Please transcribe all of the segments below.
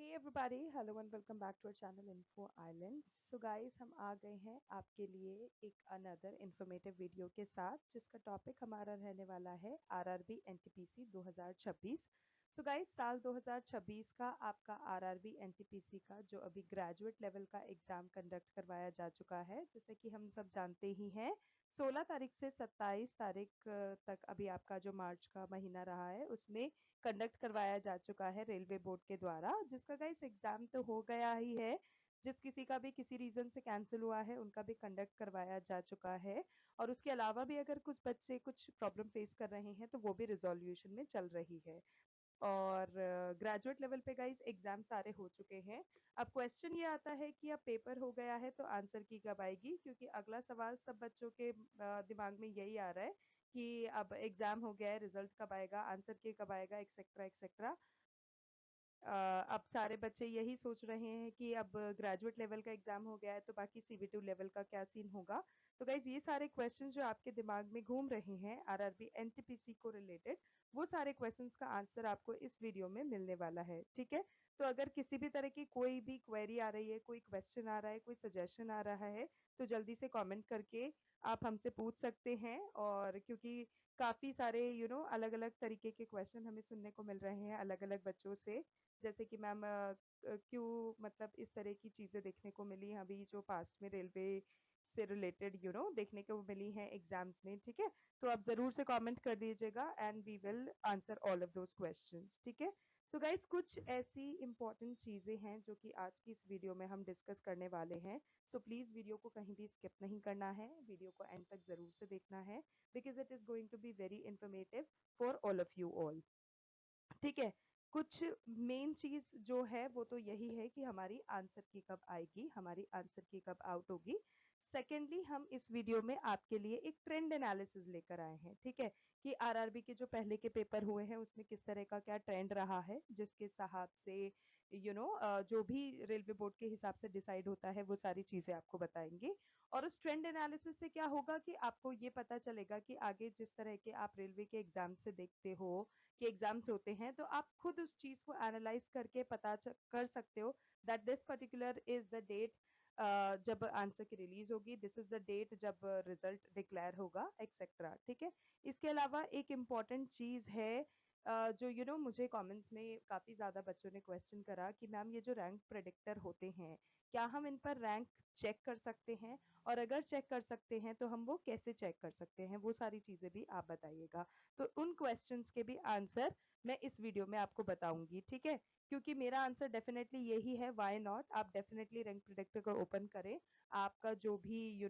Hey everybody, hello and welcome back to our channel Info Island. So guys, हम आ गए हैं आपके लिए एक another informative video के साथ जिसका टॉपिक हमारा रहने वाला है RRB NTPC 2026. So guys, साल 2026 का आपका RRB NTPC का जो अभी ग्रेजुएट लेवल का एग्जाम कंडक्ट करवाया जा चुका है, जैसे कि हम सब जानते ही हैं 16 तारीख से 27 तारीख तक अभी आपका जो मार्च का महीना रहा है उसमें कंडक्ट करवाया जा चुका है रेलवे बोर्ड के द्वारा, जिसका गाइस एग्जाम तो हो गया ही है। जिस किसी का भी किसी रीजन से कैंसिल हुआ है उनका भी कंडक्ट करवाया जा चुका है। और उसके अलावा भी अगर कुछ बच्चे कुछ प्रॉब्लम फेस कर रहे हैं तो वो भी रिजोल्यूशन में चल रही है। और ग्रेजुएट लेवल पे गाइस एग्जाम सारे हो चुके हैं। अब क्वेश्चन ये आता है कि अब पेपर हो गया है तो आंसर की कब आएगी, क्योंकि अगला सवाल सब बच्चों के दिमाग में यही आ रहा है कि अब एग्जाम हो गया है, रिजल्ट कब आएगा, आंसर की कब आएगा, एक्सेट्रा एक्सेट्रा। अब सारे बच्चे यही सोच रहे हैं कि अब ग्रेजुएट लेवल का एग्जाम हो गया है तो बाकी सीबी2 लेवल का क्या सीन होगा। तो गाइज ये सारे क्वेश्चंस जो आपके दिमाग में घूम रहे हैं आरआरबी एनटीपीसी को रिलेटेड, वो सारे क्वेश्चंस का आंसर आपको इस वीडियो में मिलने वाला है। ठीक है, तो अगर किसी भी तरह की कोई भी क्वेरी आ रही है, कोई क्वेश्चन आ रहा है, कोई सजेशन आ रहा है, तो जल्दी से कॉमेंट करके आप हमसे पूछ सकते हैं। और क्योंकि काफी सारे अलग अलग तरीके के क्वेश्चन हमें सुनने को मिल रहे हैं अलग अलग बच्चों से, जैसे कि मैम क्यों मतलब इस तरह की चीजें देखने को मिली अभी जो पास्ट में रेलवे से रिलेटेड देखने को मिली हैं एग्जाम्स में। ठीक है, तो आप जरूर से कमेंट कर दीजिएगा and we will answer all of those questions. ठीक है, सो गाइस कुछ ऐसी इंपॉर्टेंट चीजें हैं जो कि आज की इस वीडियो में हम डिस्कस करने वाले हैं। सो प्लीज वीडियो को कहीं भी स्किप नहीं करना है, वीडियो को एंड तक जरूर से देखना है, because it is going to be very informative for all of you all. ठीक है, कुछ मेन चीज जो है वो तो यही है कि हमारी आंसर की कब आएगी, हमारी आंसर की कब आउट होगी। सेकेंडली, हम इस वीडियो में आपके लिए एक ट्रेंड एनालिसिस लेकर आए हैं। ठीक है, कि आरआरबी के जो पहले के पेपर हुए हैं उसमें किस तरह का क्या ट्रेंड रहा है, जिसके हिसाब से जो भी रेलवे बोर्ड के हिसाब से डिसाइड होता है वो सारी चीजें आपको बताएंगे। और उस ट्रेंड एनालिसिस से क्या होगा कि आपको ये पता चलेगा कि आगे जिस तरह के आप रेलवे के एग्जाम से देखते हो कि एग्जाम्स होते हैं, तो आप खुद उस चीज को एनालाइज करके पता कर सकते हो that this particular is the date जब आंसर की रिलीज होगी, दिस इज द डेट जब रिजल्ट डिक्लेयर होगा, एक्सेट्रा। ठीक है, इसके अलावा एक इम्पॉर्टेंट चीज है जो मुझे कमेंट्स में काफी ज्यादा बच्चों ने क्वेश्चन करा कि मैम ये जो रैंक प्रेडिक्टर होते हैं, क्या हम इन पर रैंक चेक कर सकते हैं, और अगर चेक कर सकते हैं तो हम वो कैसे चेक कर सकते हैं, वो सारी चीजें भी आप बताइएगा। तो उन क्वेश्चंस के भी आंसर मैं इस वीडियो में आपको बताऊंगी। ठीक है, क्योंकि मेरा आंसर डेफिनेटली यही है, व्हाई नॉट, आप डेफिनेटली रैंक प्रेडिक्टर को ओपन करें। आपका जो भी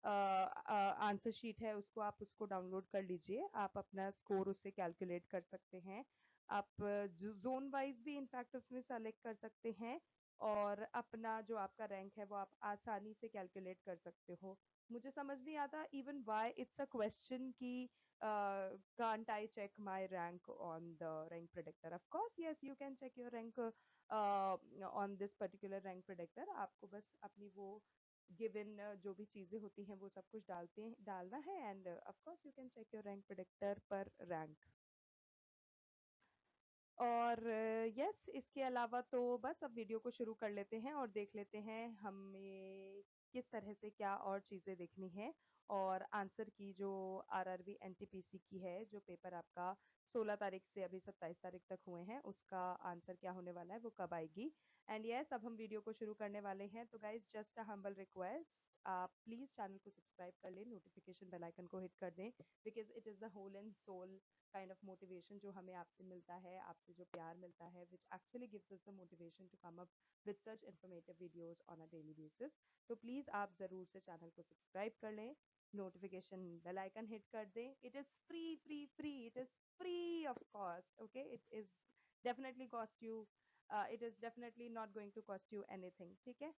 आंसर शीट है उसको आप उसको डाउनलोड कर लीजिए, आप अपना स्कोर उससे कैलकुलेट कर सकते हैं। आप जोन वाइज भी इनफैक्ट उसमें सेलेक्ट कर सकते हैं, और अपना जो आपका रैंक है वो आप आसानी से कैलकुलेट कर सकते हो। मुझे समझ नहीं आता even why it's a question कि can't I check my rank on the rank predictor? Of course, yes, you can check your rank on this particular rank predictor. आपको बस अपनी वो गिवन जो भी चीजें होती हैं वो सब कुछ डालना है, and of course you can check your rank predictor पर रैंक। और यस, इसके अलावा तो बस अब वीडियो को शुरू कर लेते हैं और देख लेते हैं हमें किस तरह से क्या और चीज़ें देखनी है। और आंसर की जो आरआरबी एनटीपीसी की है, जो पेपर आपका 16 तारीख से अभी 27 तारीख तक हुए हैं, उसका आंसर क्या होने वाला है, वो कब आएगी। एंड यस, अब हम वीडियो को शुरू करने वाले हैं। तो guys just a humble request, आप प्लीज़ चैनल को सब्सक्राइब कर लें, नोटिफिकेशन बेल आइकन को हिट कर दें, because it is the whole and soul kind of motivation जो हमें आपसे मिलता है, आपसे जो प्यार मिलता है, which actually gives us the motivation to come up with such informative videos on a daily basis. तो प्लीज आप जरूर से चैनल को सब्सक्राइब कर लें, नोटिफिकेशन बेल आइकन हिट कर दें। It is free free free, it is free of cost. Okay, it is definitely cost you, it is definitely not going to cost you anything. ठीक है,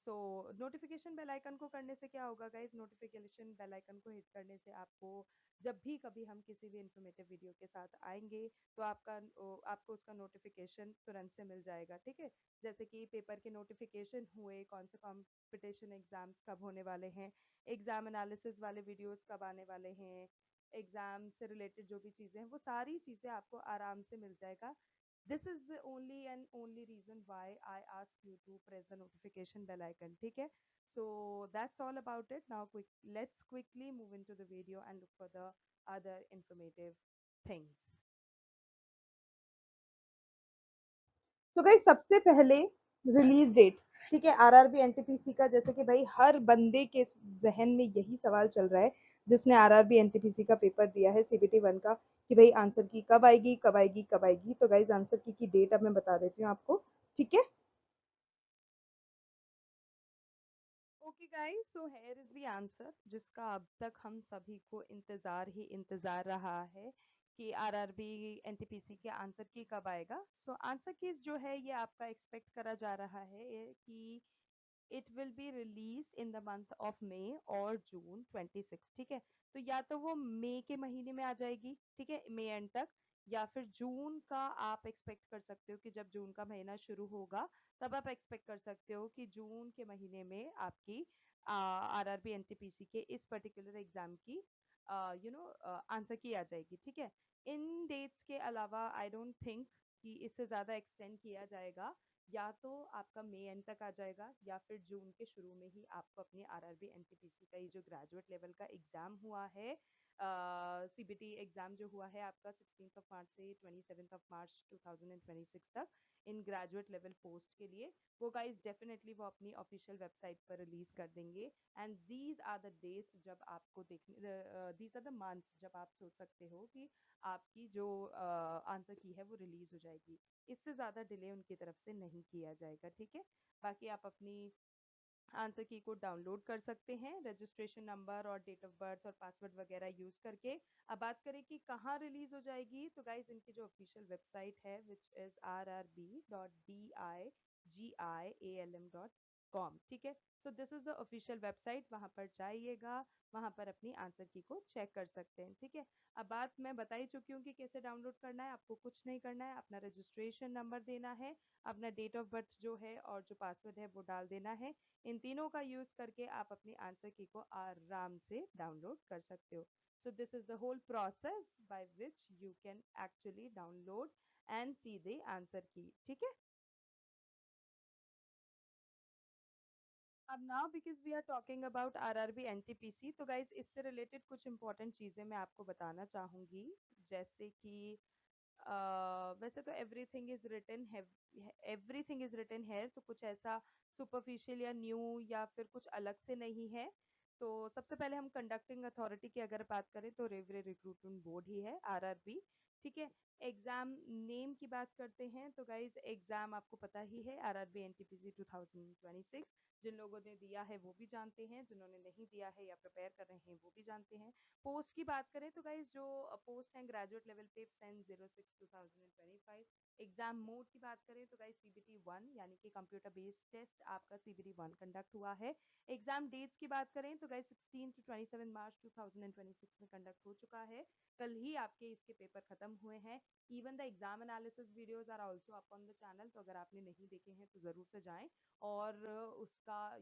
सो notification bell icon को करने से क्या होगा guys, notification bell icon को hit करने से आपको जब भी कभी हम किसी भी इंफॉर्मेटिव वीडियो के साथ आएंगे तो आपको उसका नोटिफिकेशन तुरंत से मिल जाएगा। ठीक है, जैसे कि पेपर के नोटिफिकेशन हुए, कौन से कॉम्पिटिशन एग्जाम्स कब होने वाले हैं, एग्जाम एनालिसिस वाले वीडियोस कब आने वाले हैं, एग्जाम से रिलेटेड जो भी चीज़ें हैं वो सारी चीज़ें आपको आराम से मिल जाएगा। This is the only and only reason why I ask you to press the notification bell icon. ठीक है? So that's all about it. Now let's quickly move into the video and look for the other informative things. तो guys सबसे पहले release date, ठीक है, RRB NTPC का, जैसे कि भाई हर बंदे के जहन में यही सवाल चल रहा है जिसने आरआरबी एनटीपीसी का पेपर दिया है सीबीटी 1 का, कि भाई आंसर की कब आएगी कब आएगी कब आएगी। तो गाइस आंसर की डेट अब मैं बता देती हूँ आपको, ठीक है। Okay guys, so here is the answer जिसका अब तक हम सभी को इंतजार ही इंतजार रहा है कि आरआरबी एनटीपीसी के आंसर की कब आएगा। सो आंसर की जो है ये आपका एक्सपेक्ट करा जा रहा है कि it will be release in the month of May और जून 26, ठीक है। तो या तो वो मई के महीने में आ जाएगी, ठीक है, मई एंड तक, या फिर जून का आप एक्सपेक्ट कर सकते हो कि जब जून का महीना शुरू होगा तब आप एक्सपेक्ट कर सकते हो कि जून के महीने में आपकी आरआरबी एनटीपीसी के इस पर्टिकुलर एग्जाम की आंसर की आ जाएगी, ठीक है। इन डेट्स के अलावा आई डोंट थिंक कि इससे ज़्यादा एक्सटेंड किया जाएगा। या तो आपका मई एंड तक आ जाएगा या फिर जून के शुरू में ही आपको अपनी आरआरबी एनटीपीसी का ये जो ग्रेजुएट लेवल का एग्जाम हुआ है, सीबीटी एग्जाम जो हुआ है आपका 16 ऑफ मार्च से 27 ऑफ मार्च 2026 तक इन ग्रेजुएट लेवल पोस्ट के लिए, वो गाइस डेफिनेटली वो अपनी ऑफिशियल वेबसाइट पर रिलीज कर देंगे। And these are the dates जब आपको देखने, दीज आर द मंथ्स जब आप सोच सकते हो कि आपकी जो आंसर की है वो रिलीज हो जाएगी। इससे ज़्यादा डिले उनकी तरफ से नहीं किया जाएगा, ठीक है। बाकी आप अपनी आंसर की को डाउनलोड कर सकते हैं रजिस्ट्रेशन नंबर और डेट ऑफ बर्थ और पासवर्ड वगैरह यूज करके। अब बात करें कि कहाँ रिलीज हो जाएगी, तो गाइज इनकी जो ऑफिशियल वेबसाइट है विच इज rrb.digialm.com, ठीक है। सो this is the official website, वहां पर जाइएगा, वहां पर अपनी आंसर की को चेक कर सकते हैं, ठीक है। अब बात मैं बता ही चुकी हूँ कि कैसे डाउनलोड करना है। आपको कुछ नहीं करना है, अपना रजिस्ट्रेशन नंबर देना है, अपना डेट ऑफ बर्थ जो है और जो पासवर्ड है वो डाल देना है। इन तीनों का यूज करके आप अपनी आंसर की को आराम से डाउनलोड कर सकते हो। So this is the whole process by which you can actually download and see the answer key, ठीक है। अब now because we are talking about RRB NTPC, तो गाइज इससे रिलेटेड कुछ इंपॉर्टेंट चीजें मैं आपको बताना चाहूंगी। जैसे कि वैसे तो एवरीथिंग इज रिटन है, तो कुछ ऐसा सुपरफिशियल या न्यू या फिर कुछ अलग से नहीं है। तो सबसे पहले हम कंडक्टिंग अथॉरिटी की अगर बात करें तो रेलवे रिक्रूटमेंट बोर्ड ही है, आरआरबी, ठीक है। एग्जाम नेम की बात करते हैं तो गाइज एग्जाम आपको पता ही है, आरआरबी एनटीपीसी 2026। जिन लोगों ने दिया है वो भी जानते हैं, जिन्होंने नहीं दिया है या प्रिपेयर कर रहे हैं वो भी जानते हैं। पोस्ट की बात करें तो गाइज जो पोस्ट हैं ग्रेजुएट लेवल पे, सन 06/2025। एग्जाम मोड की बात करें तो गाइज सीबीटी 1 यानी कि कंप्यूटर बेस्ड टेस्ट आपका सीबीटी 1 कंडक्ट हुआ है। एग्जाम डेट्स की बात करें तो गाइज 16 to 27 मार्च 2026 में कंडक्ट हो चुका है। कल ही आपके इसके पेपर खत्म हुए हैं। Even the exam analysis videos are also up on the channel, तो अगर आपने नहीं देखे हैं तो ज़रूर से जाएं और उसका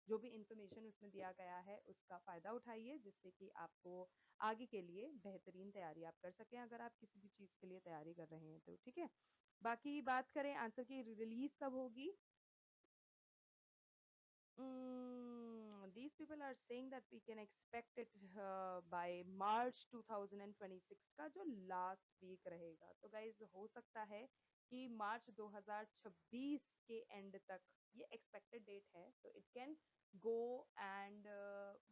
जो भी इंफॉर्मेशन उसमें दिया गया है उसका फ़ायदा उठाइए, जिससे कि आपको आगे के लिए बेहतरीन तैयारी आप कर सकें अगर आप किसी भी चीज़ के लिए तैयारी कर रहे हैं तो, ठीक है। बाकी बात करें आंसर की रिलीज कब होगी, these people are saying that we can expect it by March 2026 का जो लास्ट वीक रहेगा। तो गाइज हो सकता है कि मार्च 2026 के एंड तक ये एक्सपेक्टेड डेट है, तो it can go end,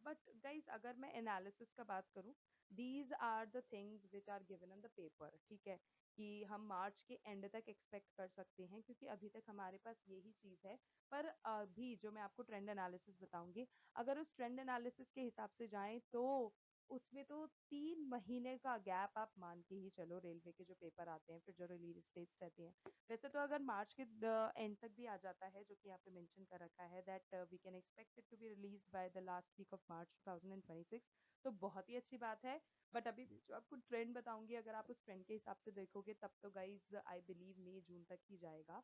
but guys अगर मैं एनालिसिस का बात करूं, these are the things which are given on the paper, ठीक है, कि हम मार्च के एंड तक एक्सपेक्ट कर सकते हैं क्योंकि अभी तक हमारे पास यही चीज़ है। पर अभी जो मैं आपको ट्रेंड एनालिसिस बताऊंगी, अगर उस ट्रेंड एनालिसिस के हिसाब से जाएं तो उसमें तो 3 महीने का गैप आप मान के ही चलो, रेलवे के जो पेपर आते हैं फिर जो रिलीज डेट्स रहती हैं। वैसे तो अगर मार्च के एंड तक भी आ जाता है, जो कि यहाँ पे मेंशन कर रखा है that we can expect it to be release by the last week of March 2026, तो बहुत ही अच्छी बात है। बट अभी भी जो आपको ट्रेंड बताऊंगी, अगर आप उस ट्रेंड के हिसाब से देखोगे तब तो गाइज आई बिलीव मई जून तक ही जाएगा।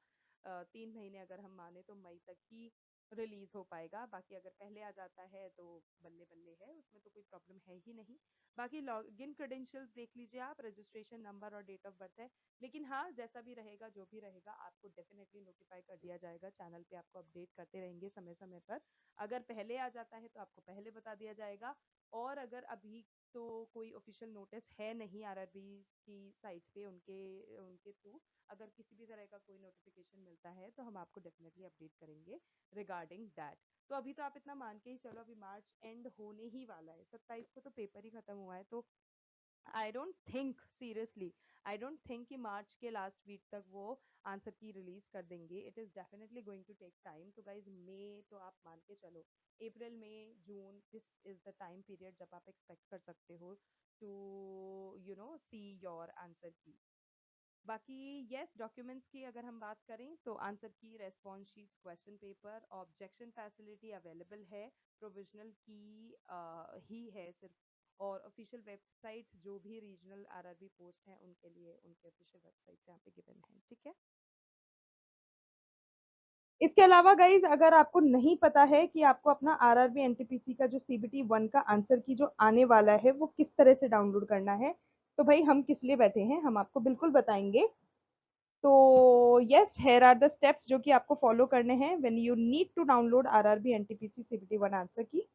3 महीने अगर हम माने तो मई तक ही रिलीज हो पाएगा। बाकी अगर पहले आ जाता है तो बल्ले बल्ले है, उसमें तो कोई प्रॉब्लम है ही नहीं। बाकी लॉग इन क्रेडेंशियल्स देख लीजिए आप, रजिस्ट्रेशन नंबर और डेट ऑफ बर्थ है। लेकिन हाँ, जैसा भी रहेगा जो भी रहेगा आपको डेफिनेटली नोटिफाई कर दिया जाएगा, चैनल पे आपको अपडेट करते रहेंगे समय समय पर। अगर पहले आ जाता है तो आपको पहले बता दिया जाएगा। और अगर अभी तो कोई ऑफिशियल नोटिस है नहीं आरआरबी की साइट पे, उनके उनके थ्रू अगर किसी भी तरह का कोई नोटिफिकेशन मिलता है तो हम आपको डेफिनेटली अपडेट करेंगे रिगार्डिंग दैट। तो अभी तो आप इतना मान के ही चलो, अभी मार्च एंड होने ही वाला है, 27 को तो पेपर ही खत्म हुआ है। तो आई don't think, seriously I don't think कि मार्च के लास्ट वीक तक वो आंसर की रिलीज कर देंगे। It is definitely going to take time. तो गाइज मई तो आप मान के चलो, अप्रैल में जून, this is the time period जब आप एक्सपेक्ट कर सकते हो टू सी योर आंसर की। बाकी यस, डॉक्यूमेंट्स की अगर हम बात करें तो आंसर की, response sheets, question paper, objection facility available है। प्रोविजनल की ही है सिर्फ। और ऑफिशियल वेबसाइट जो भी रीजनल आरआरबी पोस्ट हैं उनके लिए उनके ऑफिशियल वेबसाइट्स यहाँ पे गिवन है, ठीक है। इसके अलावा गाइज अगर आपको नहीं पता है कि आपको अपना आरआरबी एनटीपीसी का जो सीबीटी 1 का आंसर की जो आने वाला है वो किस तरह से डाउनलोड करना है, तो भाई हम किस लिए बैठे हैं, हम आपको बिल्कुल बताएंगे। तो yes, here are the steps जो कि आपको फॉलो करने हैं when you need to download RRB NTPC CBT 1 answer key.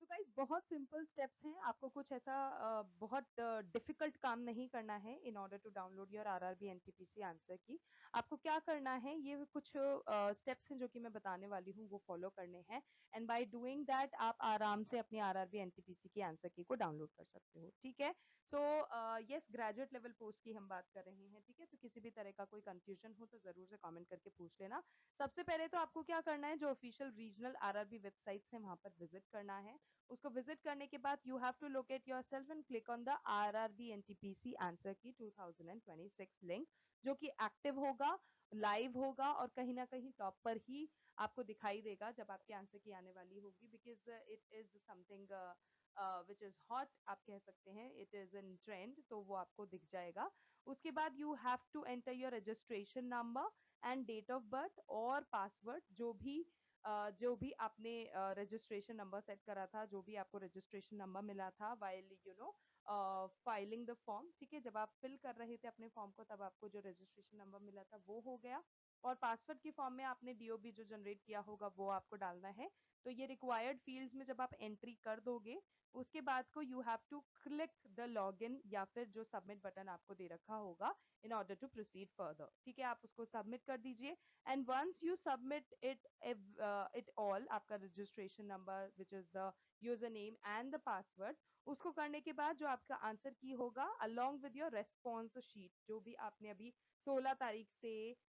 तो गाइस बहुत सिंपल स्टेप्स हैं, आपको कुछ ऐसा बहुत डिफिकल्ट काम नहीं करना है in order to download your RRB NTPC answer key. आपको क्या करना है, ये कुछ स्टेप्स हैं जो कि मैं बताने वाली हूँ, वो फॉलो करने हैं। एंड बाय डूइंग दैट आप आराम से अपनी आरआरबी एनटीपीसी की आंसर की को डाउनलोड कर सकते हो, ठीक है। So yes, graduate level post की हम बात कर रहे हैं, ठीक है। तो किसी भी तरह का कोई कंफ्यूजन हो तो जरूर से कमेंट करके पूछ लेना। सबसे पहले तो आपको क्या करना है, जो ऑफिशियल रीजनल आरआरबी वेबसाइट्स है वहां पर विजिट करना है। उसको विजिट करने के बाद you have to locate yourself and click on the RRB NTPC answer key 2026 link, जो कि एक्टिव होगा, लाइव होगा और कहीं ना कहीं टॉप पर ही आपको दिखाई देगा जब आपके आंसर की आने वाली होगी, because it is something which is hot, आप कह सकते हैं, इट इज इन ट्रेंड, तो वो आपको दिख जाएगा। उसके बाद you have to enter your registration number and date of birth और पासवर्ड, जो भी आपने रजिस्ट्रेशन नंबर सेट करा था, जो भी आपको रजिस्ट्रेशन नंबर मिला था वाइल फाइलिंग द फॉर्म, ठीक है। जब आप फिल कर रहे थे अपने फॉर्म को तब आपको जो रजिस्ट्रेशन नंबर मिला था वो हो गया। और पासवर्ड की फॉर्म में आपने डीओबी जो जनरेट किया होगा वो आपको डालना है। तो ये रिक्वायर्ड फील्ड्स में जब आप एंट्री कर दोगे, उसके बाद को you have to click the log in या फिर जो सबमिट बटन आपको दे रखा होगा in order to proceed further, ठीक है। आप उसको सबमिट कर दीजिए। And once you submit it all, आपका registration number which is the user name and the password, उसको करने के बाद जो आपका आंसर की होगा along with your response sheet, जो भी आपने अभी 16 तारीख से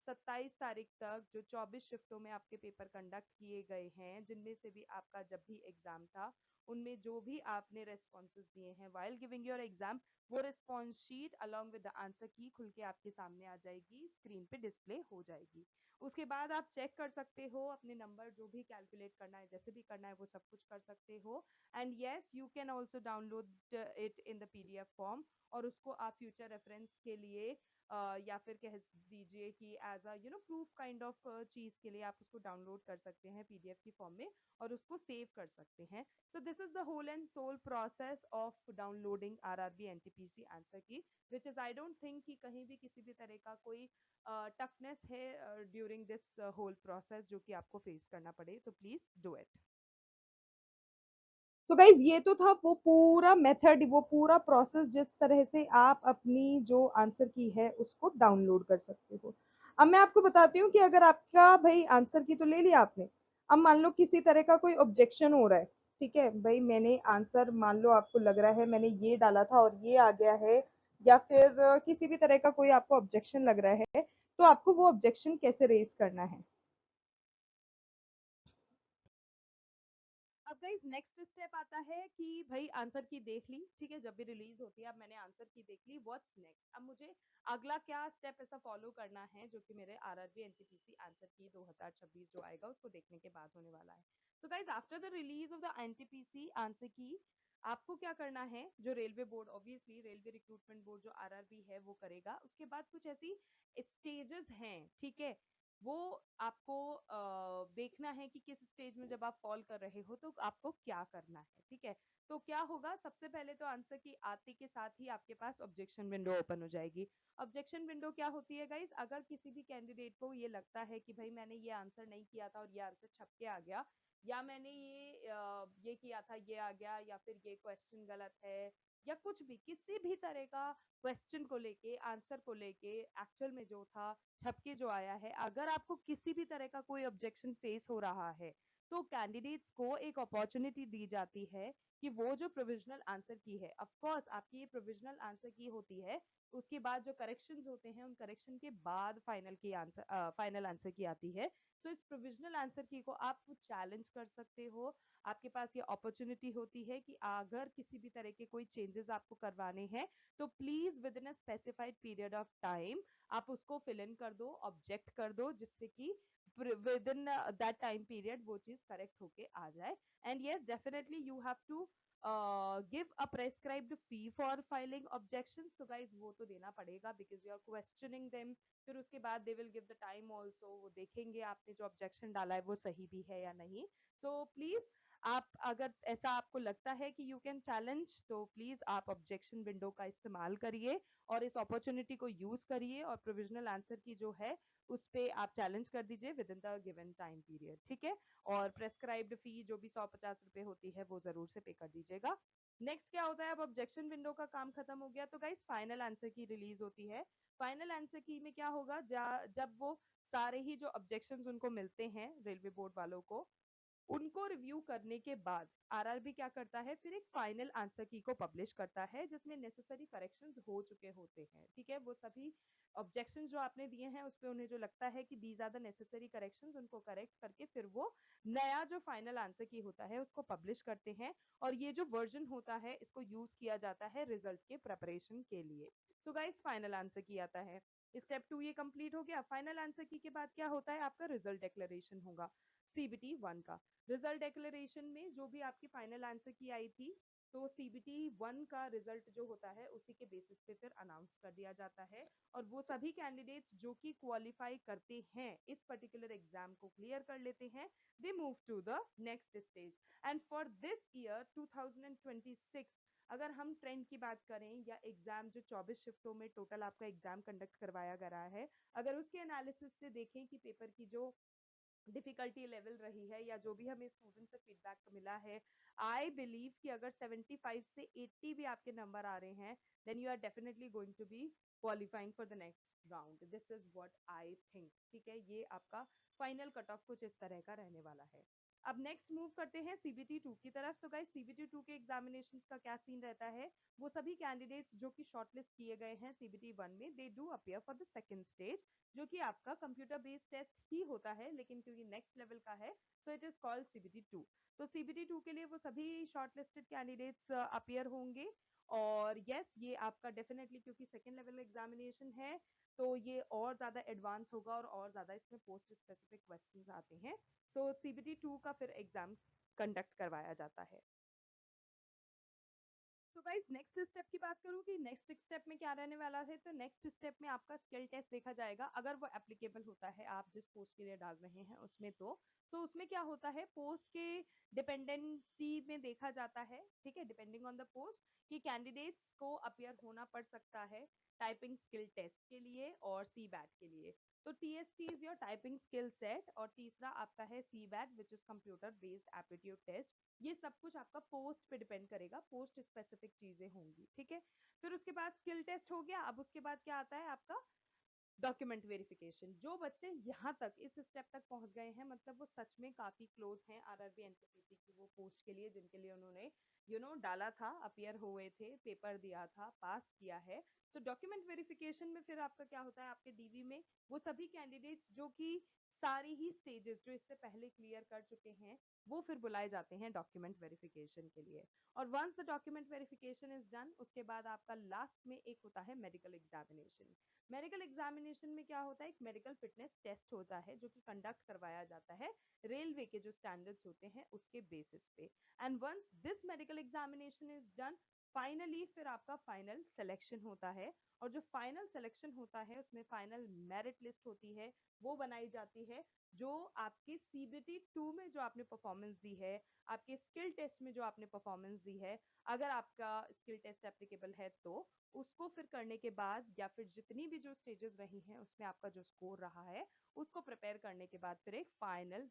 27 तारीख तक जो 24 शिफ्टों में आपके पेपर कंडक्ट किए गए हैं, जिनमें से भी आपका जब भी एग्जाम था उनमें जो भी आपने रेस्पॉन्सेज दिए हैं वाइल गिविंग योर एग्जाम, वो response sheet along with the answer की खुल के आपके सामने आ जाएगी, स्क्रीन पे डिस्प्ले हो जाएगी। उसके बाद आप चेक कर सकते हो अपने नंबर, जो भी कैलकुलेट करना है, जैसे भी करना है वो सब कुछ कर सकते हो। And yes, you can also download it in the PDF form, और उसको आप फ्यूचर रेफरेंस के लिए या फिर कह दीजिए कि as a proof kind of चीज के लिए आप उसको डाउनलोड कर सकते हैं पीडीएफ की फॉर्म में और उसको सेव कर सकते हैं। So this is the whole and sole process of downloading RRB NTPC answer key, which is I don't think कि कहीं भी किसी भी तरह का कोई टफनेस है ड्यूरिंग दिस होल प्रोसेस जो कि आपको फेस करना पड़े, तो please do it. So guys ये तो था वो पूरा मेथड, वो पूरा प्रोसेस जिस तरह से आप अपनी जो आंसर की है उसको डाउनलोड कर सकते हो। अब मैं आपको बताती हूँ कि अगर आपका भाई आंसर की तो ले लिया आपने, अब मान लो किसी तरह का कोई ऑब्जेक्शन हो रहा है, ठीक है भाई, मैंने आंसर मान लो आपको लग रहा है मैंने ये डाला था और ये आ गया है, या फिर किसी भी तरह का कोई आपको ऑब्जेक्शन लग रहा है, तो आपको वो ऑब्जेक्शन कैसे रेज करना है। अब गाइस नेक्स्ट स्टेप आता है कि भाई आंसर की देख ली, ठीक है, जब भी रिलीज होती है, अब मैंने आंसर की देख ली, व्हाट्स नेक्स्ट, अब मुझे अगला क्या स्टेप ऐसा फॉलो करना है जो कि मेरे आरआरबी एनटीपीसी आंसर की 2026 जो आएगा उसको देखने के बाद होने वाला है। तो guys after the release of the NTPC answer key आपको क्या करना है, जो railway board, obviously railway recruitment board जो आरआरबी है वो करेगा, उसके बाद कुछ ऐसी स्टेजेस हैं, ठीक है। वो आपको देखना है कि किस स्टेज में जब आप फॉल कर रहे हो तो आपको क्या करना है, ठीक है। तो क्या होगा, सबसे पहले तो आंसर की आते के साथ ही आपके पास ऑब्जेक्शन विंडो ओपन हो जाएगी। ऑब्जेक्शन विंडो क्या होती है गाइस, अगर किसी भी कैंडिडेट को ये लगता है कि भाई मैंने ये आंसर नहीं किया था और ये आंसर छप के आ गया, या मैंने ये किया था ये आ गया, या फिर ये क्वेश्चन गलत है, या कुछ भी किसी भी तरह का क्वेश्चन को लेके, आंसर को लेके, एक्चुअल में जो था छप के जो आया है, अगर आपको किसी भी तरह का कोई ऑब्जेक्शन फेस हो रहा है, तो कैंडिडेट्स को एक अपॉर्चुनिटी दी जाती है कि वो जो प्रोविजनल आंसर की है, ऑफ कोर्स आपकी ये प्रोविजनल आंसर की होती है, उसके बाद जो करेक्शंस होते हैं उन करेक्शन के बाद फाइनल आंसर की आती है। तो इस प्रोविजनल आंसर की को आप चैलेंज कर सकते हो। आपके पास ये अपॉर्चुनिटी होती है कि अगर किसी भी तरह के कोई चेंजेस आपको करवाने हैं, तो please with in a specified period of time आप उसको फिल इन कर दो, ऑब्जेक्ट कर दो, जिससे कि within that time period वो चीज करेक्ट होके आ जाए। And yes, definitely you have to give a prescribed fee for filing objections, तो guys वो तो देना पड़ेगा because you are questioning them। फिर उसके बाद they will give the time also, वो देखेंगे आपने जो objection डाला है वो सही भी है या नहीं। so please, आप अगर ऐसा आपको लगता है कि यू कैन चैलेंज, तो प्लीज आप ऑब्जेक्शन विंडो का इस्तेमाल करिए और इस अपॉर्चुनिटी को यूज करिए, और प्रोविजनल आंसर की जो है उस पे आप चैलेंज कर दीजिए with in the given time period, ठीक है। और प्रेस्क्राइब्ड फी जो भी 150 रुपए होती है वो जरूर से पे कर दीजिएगा। नेक्स्ट क्या होता है, अब ऑब्जेक्शन विंडो का काम खत्म हो गया, तो guys final answer key release होती है। फाइनल आंसर की में क्या होगा, जब वो सारे ही जो ऑब्जेक्शंस उनको मिलते हैं रेलवे बोर्ड वालों को, उनको रिव्यू करने के बाद आरआरबी क्या करता है, फिर एक फाइनल आंसर की को पब्लिश करता है जिसमें नेसेसरी करेक्शंस हो चुके होते हैं, ठीक है। वो सभी ऑब्जेक्शन जो आपने दिए हैं उस पे उन्हें जो लगता है कि these are the necessary corrections, उनको करेक्ट करके फिर वो नया जो फाइनल आंसर की होता है उसको पब्लिश करते हैं। और ये जो वर्जन होता है इसको यूज किया जाता है रिजल्ट के प्रिपरेशन के लिए। सो गाइस फाइनल आंसर की आता है, स्टेप 2 ये कंप्लीट हो गया। फाइनल आंसर की के बाद क्या होता है, आपका रिजल्ट डिक्लेरेशन होगा सीबीटी 1 का। रिजल्ट डिक्लेरेशन में जो भी आपकी फाइनल आंसर की आई थी, तो सीबीटी 1 का रिजल्ट जो होता है उसी के बेसिस पे फिर अनाउंस कर दिया जाता है। और वो सभी कैंडिडेट्स जो कि क्वालिफाई करते हैं, इस पर्टिकुलर एग्जाम को क्लियर कर लेते हैं, they move to the next stage. And for this year 2026, अगर हम ट्रेंड की बात करें या एग्जाम जो 24 शिफ्टों में टोटल आपका एग्जाम कंडक्ट करवाया गया है, अगर उसके एनालिसिस से देखें कि पेपर की जो डिफिकल्टी लेवल रही है या जो भी हमें स्टूडेंट से फीडबैक मिला है, आई बिलीव कि अगर 75 से 80 भी आपके नंबर आ रहे हैं, then you are definitely going to be qualifying for the next round. This is what I think, ठीक है। ये आपका फाइनल कट ऑफ कुछ इस तरह का रहने वाला है। अब नेक्स्ट मूव करते हैं सीबीटी 2 की तरफ। तो गाइस सीबीटी 2 के एग्जामिनेशंस का क्या सीन रहता है, वो सभी कैंडिडेट्स जो कि शॉर्टलिस्ट किए गए हैं सीबीटी 1 में, they do appear for the second stage, जो कि आपका कंप्यूटर बेस्ड टेस्ट ही होता है, लेकिन क्योंकि नेक्स्ट लेवल का है, so it is called CBT 2। तो सीबीटी 2 के लिए वो सभी शॉर्टलिस्टेड कैंडिडेट्स अपीयर होंगे। और यस, ये आपका डेफिनेटली क्योंकि सेकेंड लेवल एग्जामिनेशन है, तो ये और ज्यादा एडवांस होगा और ज्यादा इसमें पोस्ट स्पेसिफिक क्वेश्चंस आते हैं। सो सीबीटी 2 का फिर एग्जाम कंडक्ट करवाया जाता है। सो गाइस नेक्स्ट स्टेप की बात करूं कि नेक्स्ट स्टेप में क्या रहने वाला है, तो नेक्स्ट स्टेप में आपका स्किल टेस्ट देखा जाएगा, अगर वो एप्लीकेबल होता है आप जिस पोस्ट के लिए डाल रहे हैं उसमें। तो उसमें क्या होता है, पोस्ट के डिपेंडेंसी में देखा जाता है, ठीक है, डिपेंडिंग ऑन द पोस्ट, कि कैंडिडेट्स को अपियर होना पड़ सकता है टाइपिंग स्किल टेस्ट के लिए और सी बैट के लिए। तो TST is your typing skill set, और तीसरा आपका है C BAT which is computer based aptitude test. ये सब कुछ आपका पोस्ट पे डिपेंड करेगा, पोस्ट स्पेसिफिक चीजें होंगी, ठीक है। फिर उसके बाद स्किल टेस्ट हो गया। अब उसके बाद क्या आता है आपका डॉक्यूमेंट वेरिफिकेशन। जो बच्चे यहाँ तक इस स्टेप तक पहुंच गए हैं, मतलब वो सच में काफी क्लोज हैं आरआरबी एनटीपीसी की वो पोस्ट के लिए जिनके लिए उन्होंने डाला था, अपियर हुए थे, पेपर दिया था, पास किया है। तो डॉक्यूमेंट वेरिफिकेशन में फिर आपका क्या होता है, आपके डीवी में वो सभी कैंडिडेट्स जो कि सारी ही स्टेजेस जो इससे पहले क्लियर कर चुके हैं, वो फिर बुलाए जाते हैं डॉक्यूमेंट वेरिफिकेशन के लिए। और once the document verification is done, उसके बाद आपका लास्ट में एक होता है मेडिकल एग्जामिनेशन। मेडिकल एग्जामिनेशन में क्या होता है, एक मेडिकल फिटनेस टेस्ट होता है जो कि कंडक्ट करवाया जाता है रेलवे के जो स्टैंडर्ड्स होते हैं उसके बेसिस पे। And once this medical examination is done, finally फिर आपका फाइनल सिलेक्शन होता है, और जो फाइनल सिलेक्शन होता है उसमें फाइनल मेरिट लिस्ट होती है, वो बनाई जाती है, जो आपके सीबीटी 2 में जो आपने परफॉर्मेंस दी है, आपके स्किल टेस्ट में जो आपने परफॉर्मेंस दी है, अगर आपका स्किल टेस्ट एप्लीकेबल है तो उसको फिर करने के बाद, या फिर जितनी भी जो स्टेजेस रही हैं उसमें आपका जो स्कोर रहा है उसको प्रिपेयर करने के बाद फिर एक फाइनल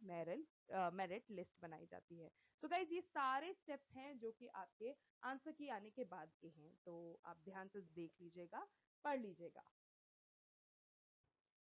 मेरिट लिस्ट बनाई जाती है। सो गाइज ये सारे स्टेप्स हैं जो कि आपके आंसर की आने के बाद के हैं, तो आप ध्यान से देख लीजिएगा, पढ़ लीजिएगा।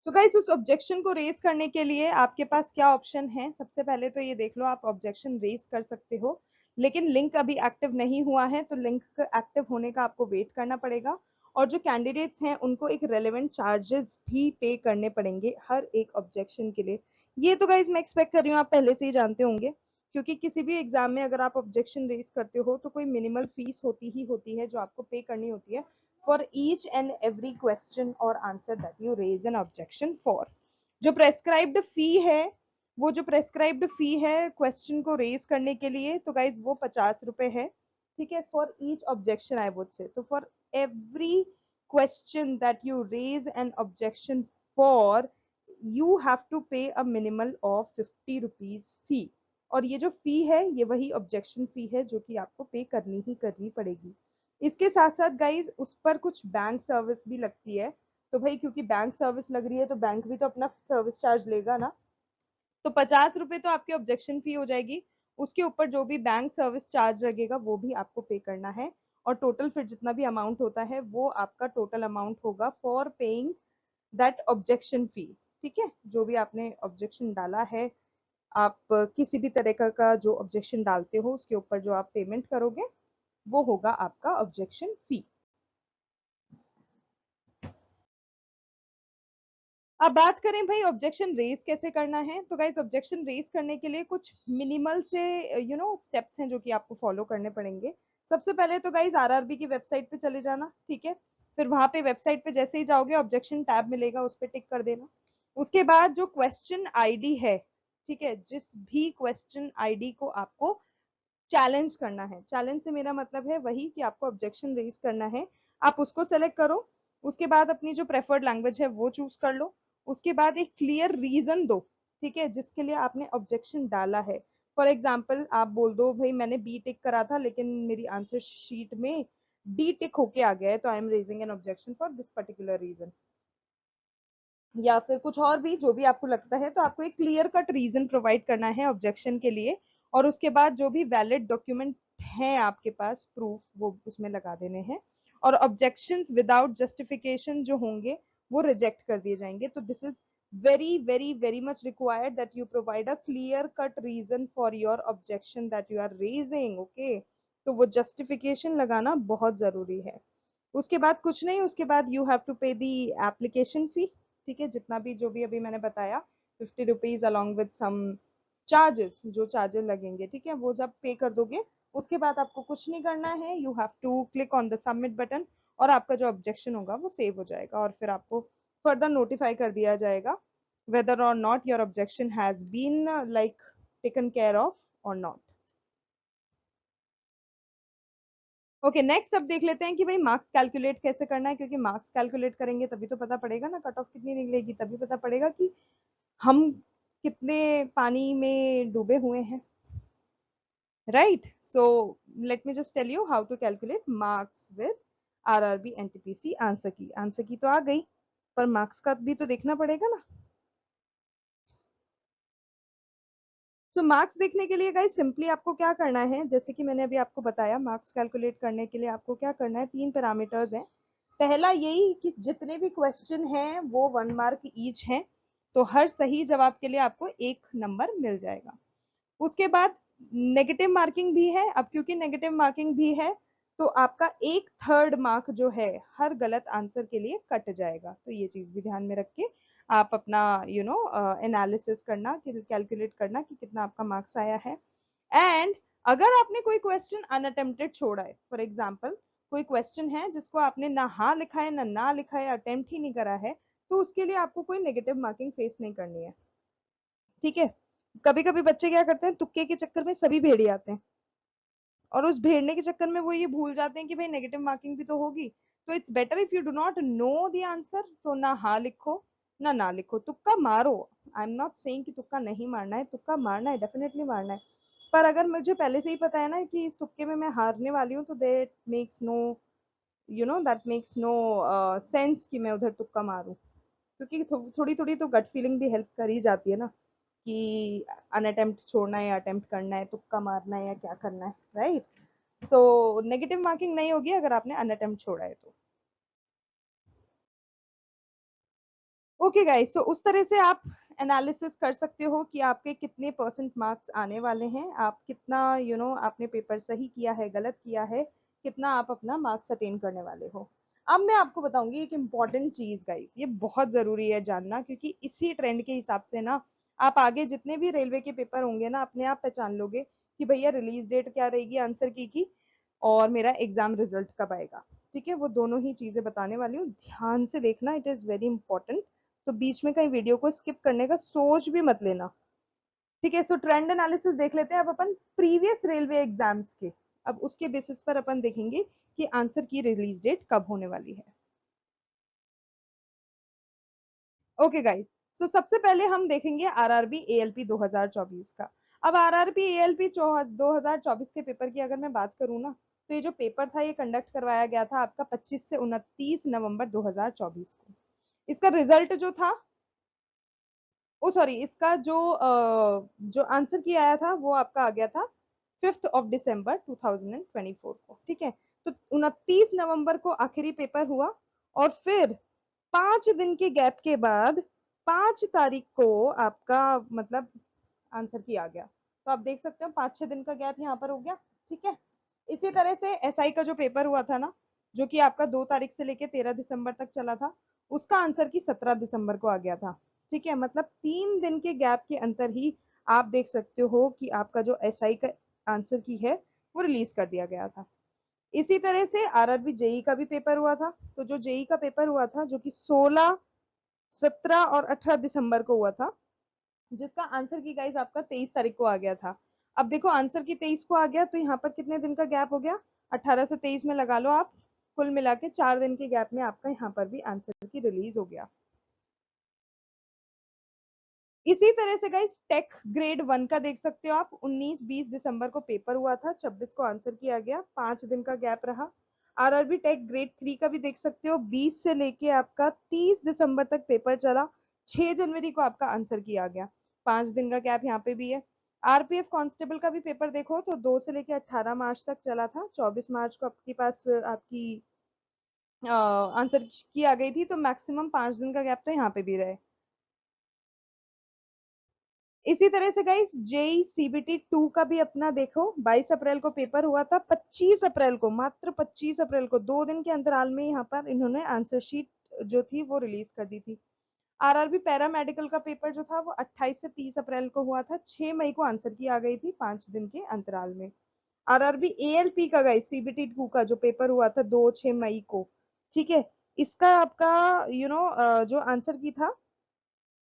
तो गाइस उस ऑब्जेक्शन को रेज करने के लिए आपके पास क्या ऑप्शन है? सबसे पहले तो ये देख लो, आप ऑब्जेक्शन रेज कर सकते हो, लेकिन लिंक अभी एक्टिव नहीं हुआ है, तो लिंक एक्टिव होने का आपको वेट करना पड़ेगा। और जो कैंडिडेट्स हैं उनको एक रेलेवेंट चार्जेस भी पे करने पड़ेंगे हर एक ऑब्जेक्शन के लिए। ये तो गाइज मैं एक्सपेक्ट कर रही हूँ आप पहले से ही जानते होंगे, क्योंकि किसी भी एग्जाम में अगर आप ऑब्जेक्शन रेज करते हो तो कोई मिनिमल फीस होती ही होती है जो आपको पे करनी होती है for each and every question or answer that you raise an objection for। जो प्रेस्क्राइब्ड फी है, वो जो प्रेस्क्राइब्ड फी है क्वेश्चन को रेज करने के लिए, तो गाइज वो 50 रुपए है, ठीक है, for each objection I would say. तो for every question that you raise an objection for, you have to pay a minimal of 50 rupees fee. और ये जो फी है ये वही ऑब्जेक्शन फी है जो कि आपको पे करनी ही करनी पड़ेगी। इसके साथ साथ गाइज उस पर कुछ बैंक सर्विस भी लगती है, तो भाई क्योंकि बैंक सर्विस लग रही है तो बैंक भी तो अपना सर्विस चार्ज लेगा ना। तो 50 रुपए तो आपकी ऑब्जेक्शन फी हो जाएगी, उसके ऊपर जो भी बैंक सर्विस चार्ज लगेगा वो भी आपको पे करना है, और टोटल फिर जितना भी अमाउंट होता है वो आपका टोटल अमाउंट होगा फॉर पेइंग दैट ऑब्जेक्शन फी। ठीक है, जो भी आपने ऑब्जेक्शन डाला है, आप किसी भी तरह का जो ऑब्जेक्शन डालते हो उसके ऊपर जो आप पेमेंट करोगे वो होगा आपका ऑब्जेक्शन फी। अब बात करें भाई ऑब्जेक्शन रेज कैसे करना है, तो गाइज ऑब्जेक्शन रेज करने के लिए कुछ मिनिमल से स्टेप्स हैं जो कि आपको फॉलो करने पड़ेंगे। सबसे पहले तो गाइज आरआरबी की वेबसाइट पे चले जाना, ठीक है, फिर वहां पे वेबसाइट पे जैसे ही जाओगे ऑब्जेक्शन टैब मिलेगा, उस पर टिक कर देना। उसके बाद जो क्वेश्चन आईडी है, ठीक है, जिस भी क्वेश्चन आईडी को आपको चैलेंज करना है, चैलेंज से मेरा मतलब है वही कि आपको ऑब्जेक्शन रेज करना है, आप उसको सेलेक्ट करो। उसके बाद अपनी जो प्रेफर्ड लैंग्वेज है वो चूज कर लो। उसके बाद एक क्लियर रीजन दो, ठीक है, जिसके लिए आपने ऑब्जेक्शन डाला है। फॉर एग्जाम्पल आप बोल दो भाई मैंने बी टिक करा था लेकिन मेरी आंसर शीट में डी टिक होके आ गया है, तो I am raising an objection for this particular reason, या फिर कुछ और भी जो भी आपको लगता है, तो आपको एक क्लियर कट रीजन प्रोवाइड करना है ऑब्जेक्शन के लिए। और उसके बाद जो भी वैलिड डॉक्यूमेंट है आपके पास प्रूफ, वो उसमें लगा देने हैं। और ऑब्जेक्शंस विदाउट जस्टिफिकेशन जो होंगे वो रिजेक्ट कर दिए जाएंगे। तो this is very very very much required that you provide a clear cut reason for your objection that you are raising, okay. तो वो जस्टिफिकेशन लगाना बहुत जरूरी है। उसके बाद कुछ नहीं, उसके बाद यू हैव टू पे दी एप्लीकेशन फी, ठीक है, जितना भी जो भी अभी मैंने बताया 50 rupees along with some charges, जो चार्जेस लगेंगे, ठीक है, वो जब पे कर दोगे उसके बाद आपको कुछ नहीं करना है, you have to click on the submit button, और आपका जो ऑब्जेक्शन होगा वो सेव हो जाएगा, और फिर आपको फर्दर नोटिफाई कर दिया जाएगा whether or not your objection has been like taken care of or not। Okay next अब देख लेते हैं कि भाई मार्क्स कैलकुलेट कैसे करना है, क्योंकि मार्क्स कैलकुलेट करेंगे तभी तो पता पड़ेगा ना कट ऑफ कितनी निकलेगी, तभी पता पड़ेगा कि हम कितने पानी में डूबे हुए हैं, right. So let me just tell you how to calculate marks with RRB NTPC. Answer key तो आ गई, पर मार्क्स का भी तो देखना पड़ेगा ना। सो मार्क्स देखने के लिए गाइस सिंपली आपको क्या करना है, जैसे कि मैंने अभी आपको बताया, मार्क्स कैलकुलेट करने के लिए आपको क्या करना है, 3 पैरामीटर्स हैं। पहला यही कि जितने भी क्वेश्चन हैं वो 1 मार्क ईच हैं, तो हर सही जवाब के लिए आपको 1 नंबर मिल जाएगा। उसके बाद नेगेटिव मार्किंग भी है, अब क्योंकि नेगेटिव मार्किंग भी है तो आपका 1/3 मार्क जो है हर गलत आंसर के लिए कट जाएगा। तो ये चीज भी ध्यान में रख के आप अपना एनालिसिस करना, कैलकुलेट करना कि कितना आपका मार्क्स आया है। एंड अगर आपने कोई क्वेश्चन अनअटेम्प्टेड छोड़ा है, फॉर एग्जाम्पल कोई क्वेश्चन है जिसको आपने ना हाँ लिखा है ना लिखा है, अटेम्प्ट ही नहीं करा है, तो उसके लिए आपको कोई नेगेटिव मार्किंग फेस नहीं करनी है, ठीक है। कभी कभी बच्चे क्या करते हैं, तुक्के के चक्कर में सभी भेड़ आते हैं, और उस भेड़ने के चक्कर में वो ये भूल जाते हैं कि भाई नेगेटिव मार्किंग भी तो होगी। तो it's better if you do not know the answer, तो ना हाँ लिखो ना लिखो, तुक्का मारो। आई एम नॉट सेइंग कि तुक्का नहीं मारना है, तुक्का मारना है, डेफिनेटली मारना है। पर अगर मुझे पहले से ही पता है ना कि इस तुक्के में मैं हारने वाली हूँ, तो that makes no, that makes no sense कि मैं उधर तुक्का मारूं। क्योंकि थोड़ी थोड़ी तो गट फीलिंग भी हेल्प कर ही जाती है ना, कि अनअटेम्प्ट छोड़ना है या अटेम्प्ट करना है, तुक्का मारना है या क्या करना है, राइट। सो नेगेटिव मार्किंग नहीं होगी अगर आपने अनअटेम्प्ट छोड़ा है तो। ओके गाइस, सो उस तरह से आप एनालिसिस कर सकते हो कि आपके कितने परसेंट मार्क्स आने वाले हैं, आप कितना आपने पेपर सही किया है, गलत किया है, कितना आप अपना मार्क्स अटेन करने वाले हो। अब मैं आपको बताऊंगी एक इम्पॉर्टेंट चीज गाइस, ये बहुत जरूरी है जानना, क्योंकि इसी ट्रेंड के हिसाब से ना आप आगे जितने भी रेलवे के पेपर होंगे ना, अपने आप पहचान लोगे कि भैया रिलीज डेट क्या रहेगी आंसर की और मेरा एग्जाम रिजल्ट कब आएगा। ठीक है, वो दोनों ही चीजें बताने वाली हूँ, ध्यान से देखना, इट इज वेरी इंपॉर्टेंट। तो बीच में कहीं वीडियो को स्किप करने का सोच भी मत लेना। ठीक है, सो ट्रेंड एनालिसिस देख लेते हैं अब अपन प्रीवियस रेलवे एग्जाम्स के। अब उसके बेसिस पर अपन देखेंगे कि आंसर की रिलीज डेट कब होने वाली है। ओके गाइस, सो सबसे पहले हम देखेंगे आरआरबी एएलपी 2024 का। अब आरआरबी एएलपी 2024 के पेपर की अगर मैं बात करूं ना, तो ये जो पेपर था ये कंडक्ट करवाया गया था आपका 25 से 29 नवंबर 2024 को। इसका रिजल्ट जो था, ओ सॉरी, इसका जो आंसर की आया था वो आपका आ गया था 5 दिसंबर 2024 को। ठीक है, तो 29 नवंबर को आखिरी पेपर हुआ, और फिर 5 दिन के गैप के बाद 5 तारीख को आपका मतलब आंसर की आ गया। तो आप देख सकते हो 5-6 दिन का गैप यहाँ पर हो गया। ठीक है, इसी तरह से एसआई का जो पेपर हुआ था ना, जो कि आपका 2 तारीख से लेके 13 दिसंबर तक चला था, उसका आंसर की 17 दिसंबर को आ गया था। ठीक है, मतलब 3 दिन के गैप के अंतर ही आप देख सकते हो कि आपका जो एसआई का आंसर की है वो रिलीज कर दिया गया था। इसी तरह से आरआरबी जेई का भी पेपर हुआ था। तो जो जेई का पेपर हुआ था, जो कि 16, 17 और 18 दिसंबर को हुआ था, जिसका आंसर की गाइज आपका 23 तारीख को आ गया था। अब देखो आंसर की 23 को आ गया, तो यहाँ पर कितने दिन का गैप हो गया, 18 से 23 में लगा लो आप, कुल मिला के 4 दिन के गैप में आपका यहाँ पर भी आंसर की रिलीज हो गया। इसी तरह से गाइस टेक ग्रेड 1 का देख सकते हो आप, 19-20 दिसंबर को पेपर हुआ था, 26 को आंसर किया गया, 5 दिन का गैप रहा। आरआरबी टेक ग्रेड 3 का भी देख सकते हो, 20 से लेके आपका 30 दिसंबर तक पेपर चला, 6 जनवरी को आपका आंसर किया गया, 5 दिन का गैप यहाँ पे भी है। आरपीएफ कांस्टेबल का भी पेपर देखो तो 2 से लेके 18 मार्च तक चला था, 24 मार्च को आपके पास आपकी आंसर की आ गई थी, तो मैक्सिमम 5 दिन का गैप तो यहाँ पे भी रहे। इसी तरह से गाइस जेई सीबीटी 2 का भी अपना देखो, 22 अप्रैल को पेपर हुआ था, 25 अप्रैल को, मात्र 25 अप्रैल को, 2 दिन के अंतराल में यहाँ पर इन्होंने आंसर शीट जो थी वो रिलीज कर दी थी। आरआरबी पैरा मेडिकल का पेपर जो था वो 28 से 30 अप्रैल को हुआ था, 6 मई को आंसर की आ गई थी, 5 दिन के अंतराल में। आरआरबी एएलपी का गाइस सीबीटी 2 का जो पेपर हुआ था 2-6 मई को, ठीक है, इसका आपका जो आंसर की था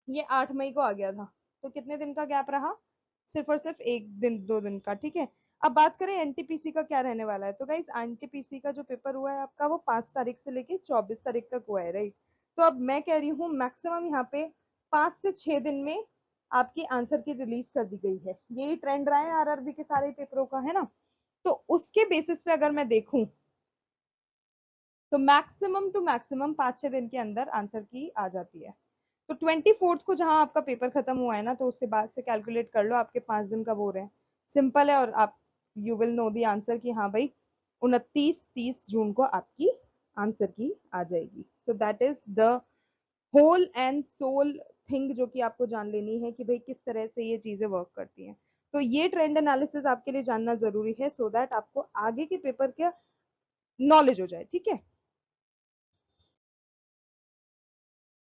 ये 8 मई को आ गया था। तो कितने दिन का गैप रहा, सिर्फ और सिर्फ 1 दिन 2 दिन का। ठीक है, अब बात करें एनटीपीसी का क्या रहने वाला है, तो गाइस एनटीपीसी का जो पेपर हुआ है आपका वो 5 तारीख से लेके 24 तारीख तक हुआ है, राइट। तो अब मैं कह रही हूँ मैक्सिमम यहाँ पे 5 से 6 दिन में आपकी आंसर की रिलीज कर दी गई है, यही ट्रेंड रहा है आरआरबी के सारे पेपरों का, है ना। तो उसके बेसिस पे अगर मैं देखूं, तो मैक्सिमम टू मैक्सिमम 5-6 दिन के अंदर आंसर की आ जाती है। तो 24th को जहां आपका पेपर खत्म हुआ है ना, तो उससे बाद से कैलकुलेट कर लो आपके 5 दिन कब हो रहे हैं, सिंपल है, और आप you will know the answer कि हाँ भाई 29-30 जून को आपकी आंसर की आ जाएगी। So that is the whole and soul thing जो कि आपको जान लेनी है कि भाई किस तरह से ये चीजें वर्क करती हैं। तो ये ट्रेंड एनालिसिस आपके लिए जानना जरूरी है, सो दैट आपको आगे के पेपर का नॉलेज हो जाए। ठीक है,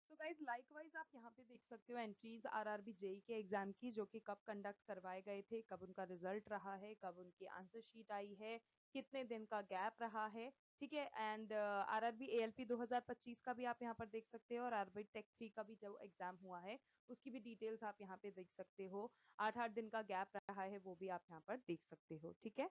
तो गाइज लाइकवाइज आप यहाँ पे देख सकते हो एंट्रीज आरआरबी जेई के एग्जाम की, जो कि कब कंडक्ट करवाए गए थे, कब उनका रिजल्ट रहा है, कब उनकी आंसर शीट आई है, कितने दिन का गैप रहा है। ठीक है, एंड आरआरबी एएलपी 2025 का भी आप यहाँ पर देख सकते हो, और आरबी टेक 3 का भी जो एग्जाम हुआ है उसकी भी डिटेल्स आप यहाँ पे देख सकते हो। 8-8 दिन का गैप रहा है वो भी आप यहाँ पर देख सकते हो। ठीक है,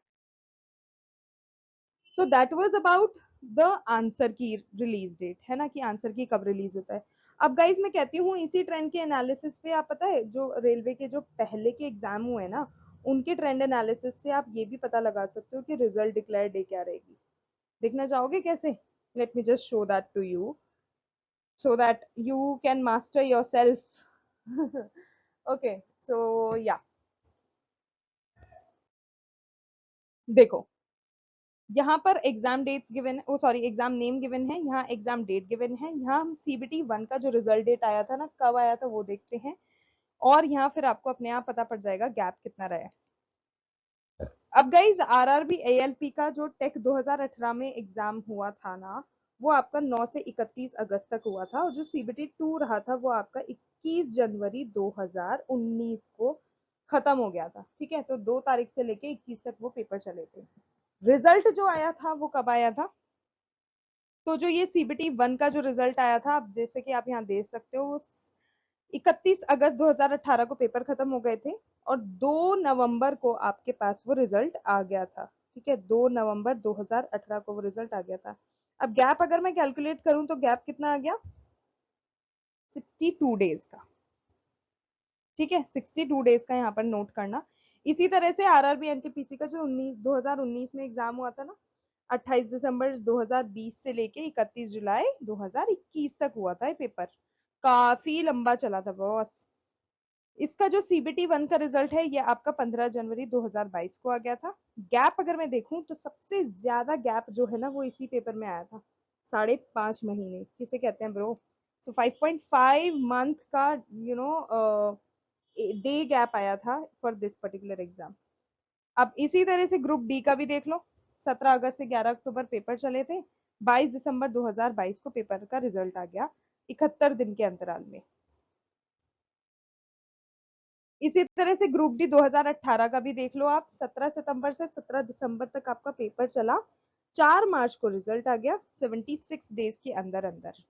so that was about the answer key release date, है ना, कि आंसर की कब रिलीज होता है। अब गाइज मैं कहती हूँ इसी ट्रेंड के एनालिसिस पे आप, पता है जो रेलवे के जो पहले के एग्जाम हुए ना, उनके ट्रेंड एनालिसिस से आप ये भी पता लगा सकते हो कि रिजल्ट डिक्लेयर डे क्या रहेगी। देखना चाहोगे कैसे? Let me just show that to you so that you can master yourself. Okay, so yeah, देखो यहाँ पर एग्जाम डेट्स गिवन है, ओ सॉरी एग्जाम नेम गिवन है, यहाँ एग्जाम डेट गिवन है, यहाँ हम सीबीटी 1 का जो रिजल्ट डेट आया था ना, कब आया था वो देखते हैं, और यहाँ फिर आपको अपने आप पता पड़ जाएगा गैप कितना रहा है। अब गाइज आरआरबी एएलपी का जो टेक 2018 में एग्जाम हुआ था ना, वो आपका 9 से 31 अगस्त तक हुआ था, और जो सीबीटी 2 रहा था वो आपका 21 जनवरी 2019 को खत्म हो गया था। ठीक है, तो 2 तारीख से लेके 21 तक वो पेपर चले थे। रिजल्ट जो आया था वो कब आया था? तो जो ये सीबीटी 1 का जो रिजल्ट आया था, आप जैसे कि आप यहाँ देख सकते हो, 31 अगस्त 2018 को पेपर खत्म हो गए थे, और 2 नवंबर को आपके पास वो रिजल्ट आ गया था। ठीक है, 2 नवंबर 2018 को वो रिजल्ट आ गया था। अब गैप अगर मैं कैलकुलेट करूं तो गैप कितना आ गया? 62 डेज का। ठीक है, 62 डेज का यहाँ पर नोट करना। इसी तरह से आरआरबी एनटीपीसी का जो 2019 में एग्जाम हुआ था ना, 28 दिसंबर 2020 से लेके 31 जुलाई 2021 तक हुआ था ये पेपर। काफी लंबा चला था बॉस। इसका जो सीबीटी 1 का रिजल्ट है ये आपका 15 जनवरी 2022 को आ गया था। गैप अगर मैं देखूं तो सबसे ज्यादा गैप जो है ना वो इसी पेपर में आया था, 5.5 महीने, किसे कहते हैं ब्रो। सो 5.5 मंथ का यू नो डे गैप आया था फॉर दिस पर्टिकुलर एग्जाम। अब इसी तरह से ग्रुप डी का भी देख लो, 17 अगस्त से 11 अक्टूबर पेपर चले थे, 22 दिसंबर 2022 को पेपर का रिजल्ट आ गया, 71 दिन के अंतराल में। इसी तरह से ग्रुप डी 2018 का भी देख लो आप, 17 सितंबर से 17 दिसंबर तक आपका पेपर चला, 4 मार्च को रिजल्ट आ गया, 76 डेज के अंदर अंदर।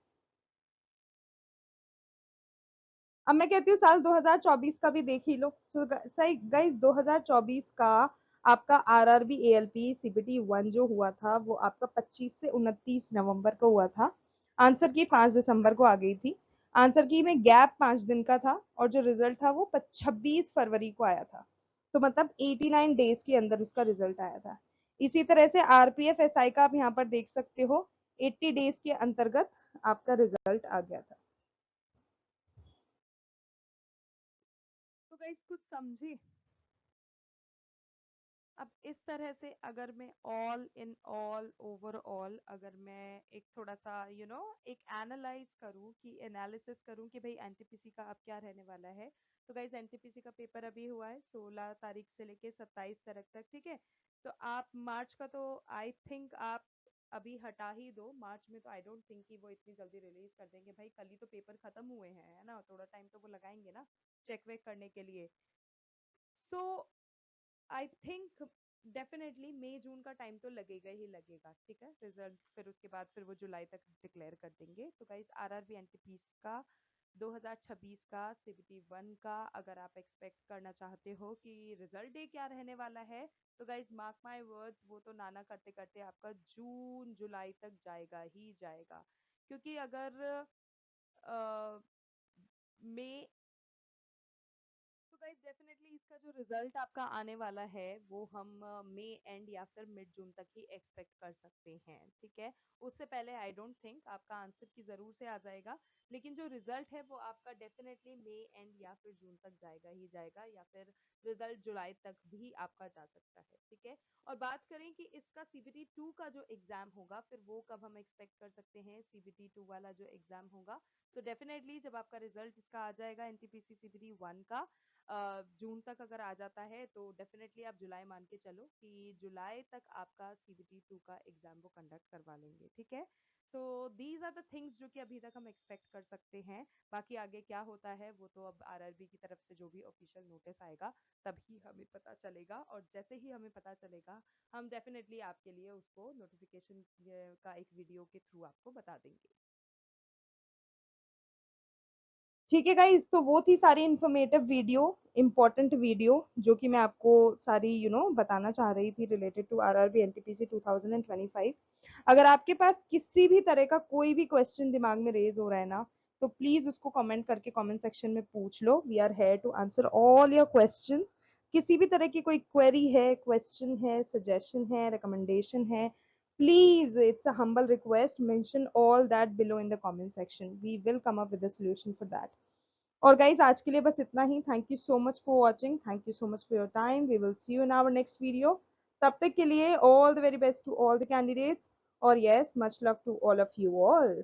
अब मैं कहती हूँ साल 2024 का भी देख ही लो। सो सही गाइस, 2024 का आपका आरआरबी एएलपी सीबीटी 1 जो हुआ था वो आपका 25 से 29 नवंबर को हुआ था। आंसर की 5 दिसंबर को आ गई थी। आंसर की में गैप 5 दिन का था, और जो रिजल्ट था वो 26 फरवरी को आया था। तो मतलब 89 डेज के अंदर उसका रिजल्ट आया था। इसी तरह से आरपीएफ एसआई का आप यहाँ पर देख सकते हो, 80 डेज के अंतर्गत आपका रिजल्ट आ गया था। तो गाइस कुछ समझे? अब इस तरह से अगर मैं ऑल इन ऑल ओवरऑल अगर मैं एक थोड़ा सा एक एनालाइज करूं, कि एनालिसिस करूं कि भाई एनटीपीसी का अब क्या रहने वाला है। तो गाइस एनटीपीसी का पेपर अभी हुआ है 16 तारीख से लेके 27 तारीख तक। ठीक है, तो आप मार्च का तो आई थिंक आप अभी हटा ही दो। मार्च में तो आई डोंट थिंक कि वो इतनी जल्दी रिलीज कर देंगे, भाई कल ही तो पेपर खत्म हुए हैं, है ना, थोड़ा टाइम तो वो लगाएंगे ना चेक वेक करने के लिए। सो आई थिंक डेफिनेटली मई जून का टाइम तो लगेगा ही लगेगा। ठीक है, रिजल्ट फिर उसके बाद फिर वो जुलाई तक डिक्लेयर कर देंगे। तो गाइस आरआरबी एनटीपीसी का 2026 का सीबीटी 1 का अगर आप एक्सपेक्ट करना चाहते हो कि रिजल्ट डे क्या रहने वाला है, तो गाइस मार्क माय वर्ड्स, वो तो नाना करते करते आपका जून जुलाई तक जाएगा ही जाएगा। क्योंकि अगर मई, तो गाइस डेफिनेटली इसका जो रिजल्ट आपका आने वाला है वो हम मई एंड या फिर मिड जून तक ही एक्सपेक्ट कर सकते हैं। ठीक है, उससे पहले आई डोंट थिंक आपका आंसर की जरूर से आ जाएगा, लेकिन जो रिजल्ट है वो आपका डेफिनेटली मई एंड या फिर जून तक जाएगा ही जाएगा, या फिर रिजल्ट जुलाई तक भी आपका जा सकता है। ठीक है, और बात करें कि इसका सीबीटी 2 का जो एग्जाम होगा फिर वो कब हम एक्सपेक्ट कर सकते हैं, सीबीटी 2 वाला जो एग्जाम होगा, तो डेफिनेटली जब आपका रिजल्ट इसका आ जाएगा एनटीपीसी सीबीटी 1 का जून तक अगर आ जाता है, तो डेफिनेटली आप जुलाई मान के चलो कि जुलाई तक आपका सीबीटी 2 का एग्जाम वो कंडक्ट करवा लेंगे। ठीक है, so these are the things जो कि अभी तक हम एक्सपेक्ट कर सकते हैं। बाकी आगे क्या होता है वो तो अब आरआरबी की तरफ से जो भी ऑफिशियल नोटिस आएगा तभी हमें पता चलेगा, और जैसे ही हमें पता चलेगा हम डेफिनेटली आपके लिए उसको नोटिफिकेशन का एक वीडियो के थ्रू आपको बता देंगे। ठीक है गाइस, तो वो थी सारी इंफॉर्मेटिव वीडियो, इंपॉर्टेंट वीडियो जो कि मैं आपको सारी बताना चाह रही थी रिलेटेड टू आरआरबी एनटीपीसी 2025। अगर आपके पास किसी भी तरह का कोई भी क्वेश्चन दिमाग में रेज हो रहा है ना, तो प्लीज उसको कमेंट करके कमेंट सेक्शन में पूछ लो। We are here to answer all your questions. किसी भी तरह की कोई क्वेरी है, क्वेश्चन है, सजेशन है, रिकमेंडेशन है, please, it's a humble request, mention all that below in the comment section. We will come up with a solution for that. और गाइज आज के लिए बस इतना ही। Thank you so much for watching, thank you so much for your time. We will see you in our next video. तब तक के लिए all the very best to all the candidates, और yes, much love to all of you all.